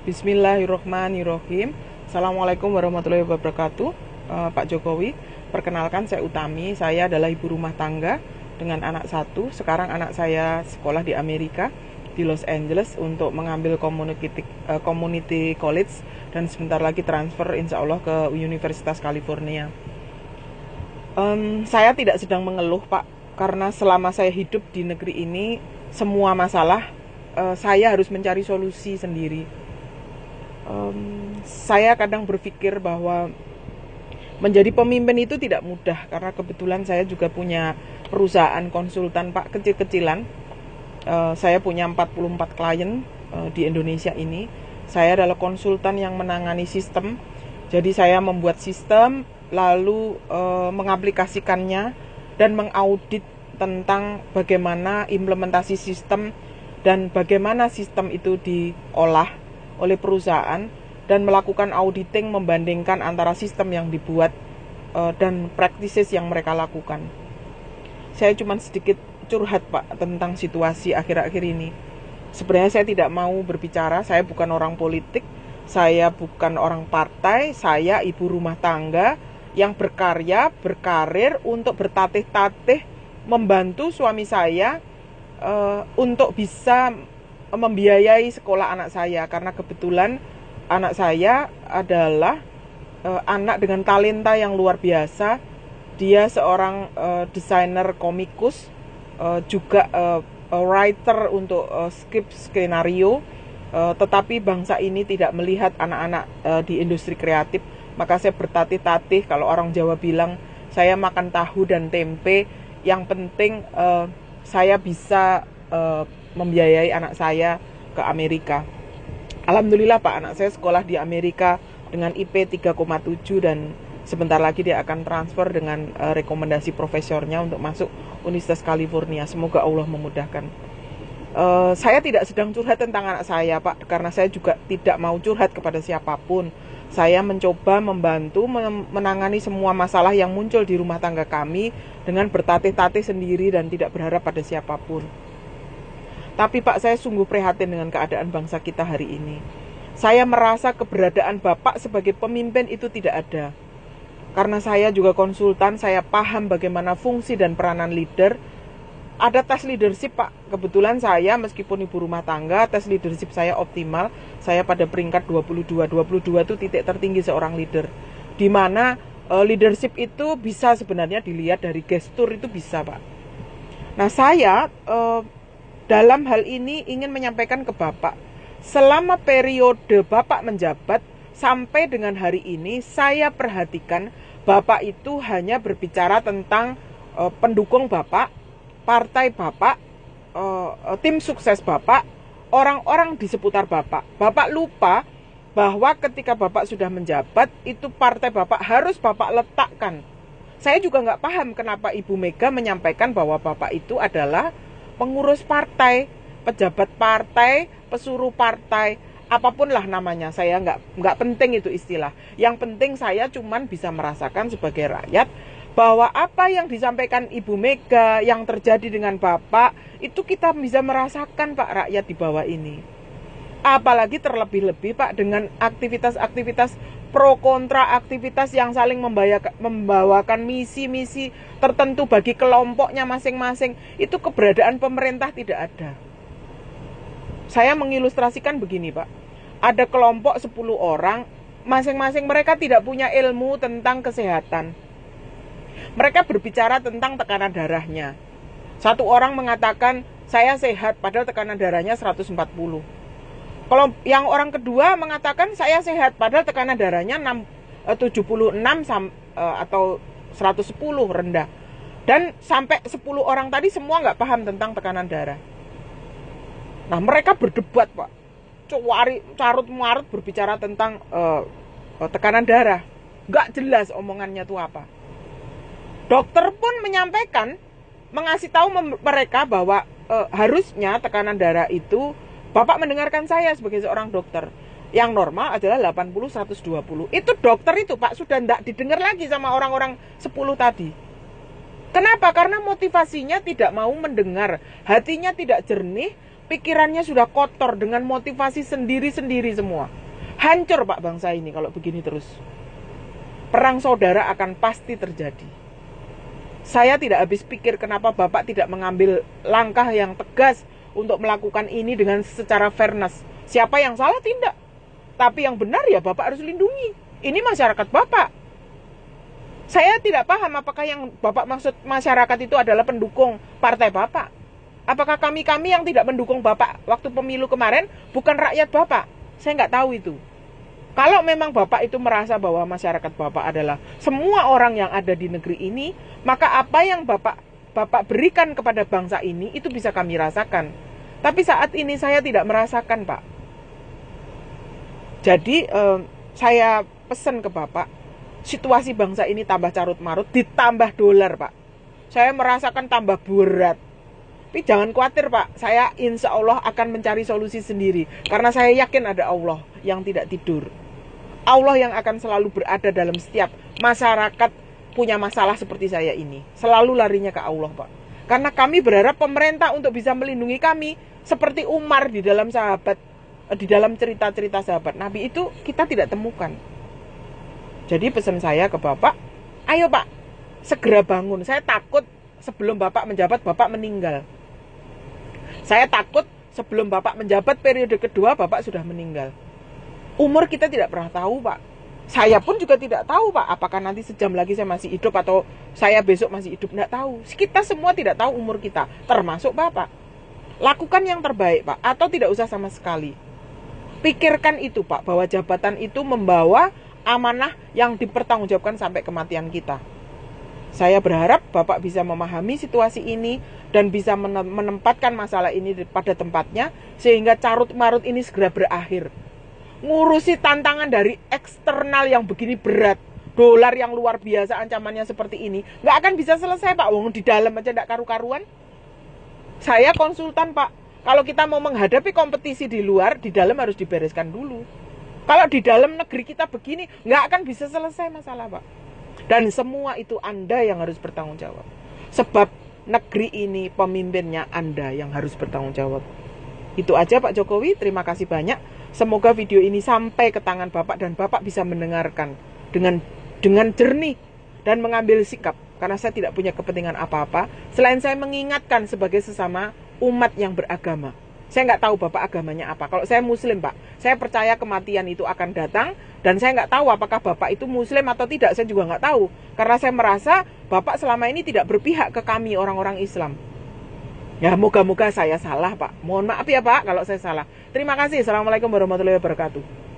Bismillahirrohmanirrohim. Assalamualaikum warahmatullahi wabarakatuh. Pak Jokowi, perkenalkan saya Utami. Saya adalah ibu rumah tangga dengan anak satu. Sekarang anak saya sekolah di Amerika, di Los Angeles untuk mengambil community college dan sebentar lagi transfer insya Allah ke Universitas California. Saya tidak sedang mengeluh, Pak, karena selama saya hidup di negeri ini semua masalah saya harus mencari solusi sendiri. Saya kadang berpikir bahwa menjadi pemimpin itu tidak mudah, karena kebetulan saya juga punya perusahaan konsultan, Pak, kecil-kecilan. Saya punya 44 klien di Indonesia ini. Saya adalah konsultan yang menangani sistem. Jadi saya membuat sistem, lalu mengaplikasikannya dan mengaudit tentang bagaimana implementasi sistem dan bagaimana sistem itu diolah oleh perusahaan, dan melakukan auditing membandingkan antara sistem yang dibuat dan practices yang mereka lakukan. Saya cuma sedikit curhat, Pak, tentang situasi akhir-akhir ini. Sebenarnya saya tidak mau berbicara, saya bukan orang politik, saya bukan orang partai, saya ibu rumah tangga yang berkarya, berkarir untuk bertatih-tatih membantu suami saya untuk bisa membiayai sekolah anak saya, karena kebetulan anak saya adalah anak dengan talenta yang luar biasa. Dia seorang desainer komikus, juga writer untuk skrip skenario, tetapi bangsa ini tidak melihat anak-anak di industri kreatif. Maka saya bertatih-tatih, kalau orang Jawa bilang saya makan tahu dan tempe, yang penting saya bisa membiayai anak saya ke Amerika. Alhamdulillah, Pak, anak saya sekolah di Amerika dengan IP 3,7 dan sebentar lagi dia akan transfer dengan rekomendasi profesornya untuk masuk Universitas California. Semoga Allah memudahkan. Saya tidak sedang curhat tentang anak saya, Pak, karena saya juga tidak mau curhat kepada siapapun. Saya mencoba membantu menangani semua masalah yang muncul di rumah tangga kami dengan bertatih-tatih sendiri dan tidak berharap pada siapapun. Tapi, Pak, saya sungguh prihatin dengan keadaan bangsa kita hari ini. Saya merasa keberadaan Bapak sebagai pemimpin itu tidak ada. Karena saya juga konsultan, saya paham bagaimana fungsi dan peranan leader. Ada tes leadership, Pak. Kebetulan saya, meskipun ibu rumah tangga, tes leadership saya optimal. Saya pada peringkat 22. 22 itu titik tertinggi seorang leader. Di mana leadership itu bisa sebenarnya dilihat dari gestur, itu bisa, Pak. Nah, saya dalam hal ini ingin menyampaikan ke Bapak, selama periode Bapak menjabat sampai dengan hari ini, saya perhatikan Bapak itu hanya berbicara tentang pendukung Bapak, partai Bapak, tim sukses Bapak, orang-orang di seputar Bapak. Bapak lupa bahwa ketika Bapak sudah menjabat, itu partai Bapak harus Bapak letakkan. Saya juga nggak paham kenapa Ibu Mega menyampaikan bahwa Bapak itu adalah pengurus partai, pejabat partai, pesuruh partai, apapun lah namanya. Saya nggak penting itu istilah. Yang penting saya cuman bisa merasakan sebagai rakyat bahwa apa yang disampaikan Ibu Mega, yang terjadi dengan Bapak, itu kita bisa merasakan, Pak, rakyat di bawah ini. Apalagi terlebih-lebih, Pak, dengan aktivitas-aktivitas pro kontra, aktivitas yang saling membawakan misi-misi tertentu bagi kelompoknya masing-masing. Itu keberadaan pemerintah tidak ada. Saya mengilustrasikan begini, Pak. Ada kelompok 10 orang, masing-masing mereka tidak punya ilmu tentang kesehatan. Mereka berbicara tentang tekanan darahnya. Satu orang mengatakan, saya sehat, padahal tekanan darahnya 140. Kalau yang orang kedua mengatakan saya sehat, padahal tekanan darahnya 76 atau 110 rendah. Dan sampai 10 orang tadi semua nggak paham tentang tekanan darah. Nah, mereka berdebat, Pak. Carut-marut berbicara tentang tekanan darah. Nggak jelas omongannya itu apa. Dokter pun menyampaikan, mengasih tahu mereka bahwa harusnya tekanan darah itu, Bapak mendengarkan saya sebagai seorang dokter, yang normal adalah 80-120. Itu dokter itu, Pak, sudah tidak didengar lagi sama orang-orang 10 tadi. Kenapa? Karena motivasinya tidak mau mendengar, hatinya tidak jernih, Pikirannya sudah kotor dengan motivasi sendiri-sendiri semua. Hancur Pak bangsa ini kalau begini terus. Perang saudara akan pasti terjadi. Saya tidak habis pikir kenapa Bapak tidak mengambil langkah yang tegas untuk melakukan ini dengan secara fairness. Siapa yang salah tidak. Tapi yang benar ya Bapak harus lindungi. Ini masyarakat Bapak. Saya tidak paham apakah yang Bapak maksud masyarakat itu adalah pendukung partai Bapak. Apakah kami yang tidak mendukung Bapak waktu pemilu kemarin bukan rakyat Bapak? Saya nggak tahu itu. Kalau memang Bapak itu merasa bahwa masyarakat Bapak adalah semua orang yang ada di negeri ini, maka apa yang Bapak berikan kepada bangsa ini itu bisa kami rasakan. Tapi saat ini saya tidak merasakan Pak. Jadi saya pesan ke Bapak, situasi bangsa ini tambah carut-marut, ditambah dolar Pak. Saya merasakan tambah berat. Tapi jangan khawatir Pak, saya insya Allah akan mencari solusi sendiri. Karena saya yakin ada Allah yang tidak tidur. Allah yang akan selalu berada dalam setiap masyarakat punya masalah seperti saya ini. Selalu larinya ke Allah Pak. Karena kami berharap pemerintah untuk bisa melindungi kami. Seperti Umar di dalam cerita-cerita sahabat Nabi itu kita tidak temukan. Jadi pesan saya ke Bapak, ayo Pak, segera bangun. Saya takut sebelum Bapak menjabat, Bapak meninggal. Saya takut sebelum Bapak menjabat periode kedua, Bapak sudah meninggal. Umur kita tidak pernah tahu, Pak. Saya pun juga tidak tahu, Pak. Apakah nanti sejam lagi saya masih hidup atau saya besok masih hidup, tidak tahu. Kita semua tidak tahu umur kita, termasuk Bapak. Lakukan yang terbaik, Pak. Atau tidak usah sama sekali. Pikirkan itu, Pak, bahwa jabatan itu membawa amanah yang dipertanggungjawabkan sampai kematian kita. Saya berharap Bapak bisa memahami situasi ini dan bisa menempatkan masalah ini pada tempatnya sehingga carut-marut ini segera berakhir. Ngurusi tantangan dari eksternal yang begini berat, dolar yang luar biasa ancamannya seperti ini, nggak akan bisa selesai Pak. Wong di dalam aja nggak karu-karuan. Saya konsultan Pak. Kalau kita mau menghadapi kompetisi di luar, di dalam harus dibereskan dulu. Kalau di dalam negeri kita begini, nggak akan bisa selesai masalah Pak. Dan semua itu Anda yang harus bertanggung jawab. Sebab negeri ini pemimpinnya Anda yang harus bertanggung jawab. Itu aja Pak Jokowi, terima kasih banyak. Semoga video ini sampai ke tangan Bapak dan Bapak bisa mendengarkan dengan jernih dan mengambil sikap. Karena saya tidak punya kepentingan apa-apa selain saya mengingatkan sebagai sesama umat yang beragama. Saya nggak tahu Bapak agamanya apa. Kalau saya Muslim Pak, saya percaya kematian itu akan datang. Dan saya nggak tahu apakah Bapak itu Muslim atau tidak. Saya juga nggak tahu. Karena saya merasa Bapak selama ini tidak berpihak ke kami orang-orang Islam. Ya moga-moga saya salah Pak. Mohon maaf ya Pak kalau saya salah. Terima kasih. Assalamualaikum warahmatullahi wabarakatuh.